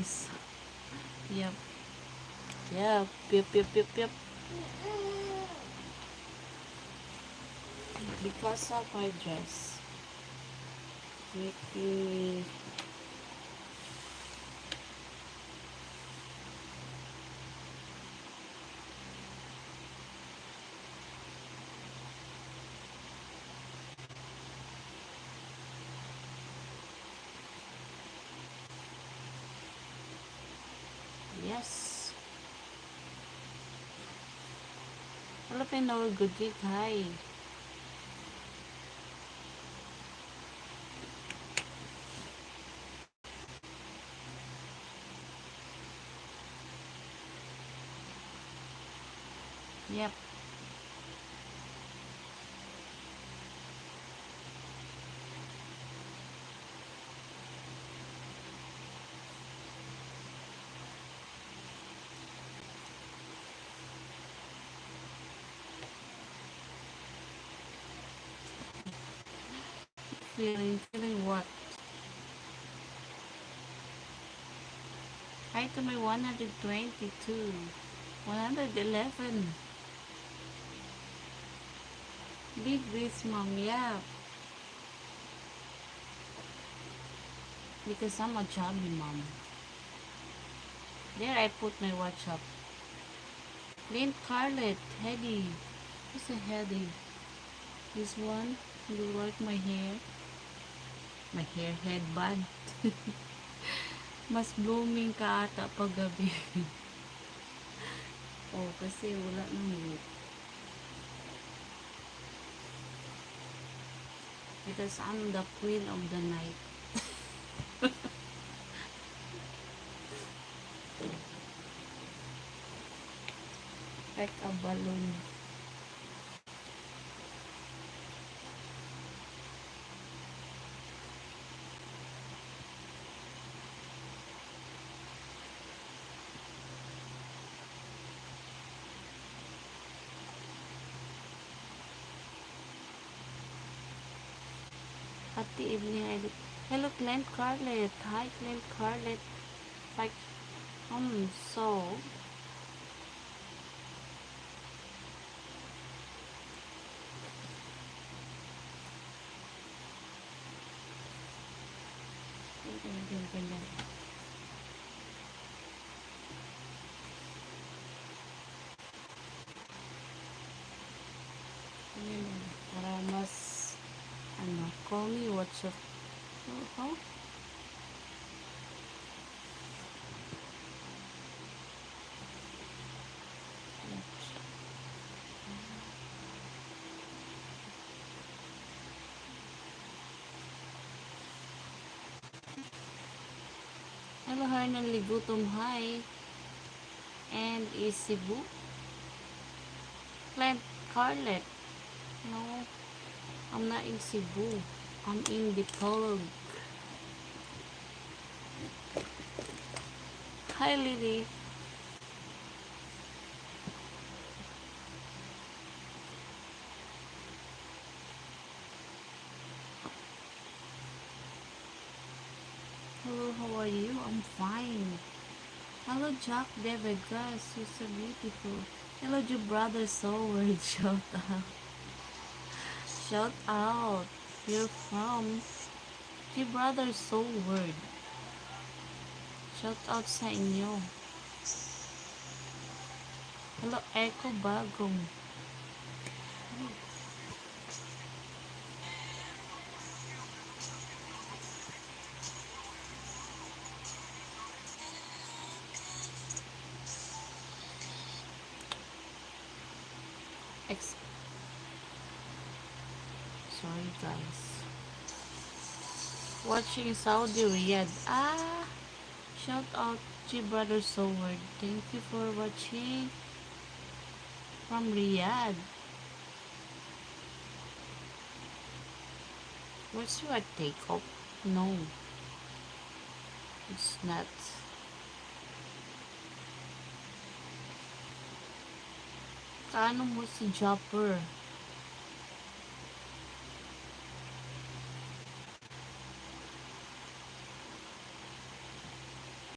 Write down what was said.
guys. Yep. Yep. Yep, yep, yep, yep. Because of my dress. Making yes. Filipino good gig. Hi. Yep. Feeling what? Hi to my 122. 111. Big this mom, yeah. Because I'm a chubby mom. There I put my watch up. Lynn Carlet, Heady. Who's a Heady? This one, you like my hair? My hair headband. Mas blooming ka ata pag gabi. Oh, kasi wala nang look. Because I'm the queen of the night. Like a balloon. Happy evening. Hello, Clint Carlet. Hi, Clint Carlet. Like, so. Ganyan. Para mas, call me what's up. Oh, hello, Hernan Ligutom. Hi. And is Cebu? Clint Carlet. No, I'm not in Cebu. I'm in Dipolog. Hi, Lily. Hello, how are you? I'm fine. Hello, Jack David. Guys, you're so beautiful. Hello, your brother Soulward. Shout out. Shout out. You're from your brother Soulward. Shout out sa inyo. Hello, Echo Bagong. Sorry, guys. Watching Saudi Riyadh. Shout out to brother Soulward. Thank you for watching from Riyadh. What's your take up? No, it's not. Kaano mo si Jopper?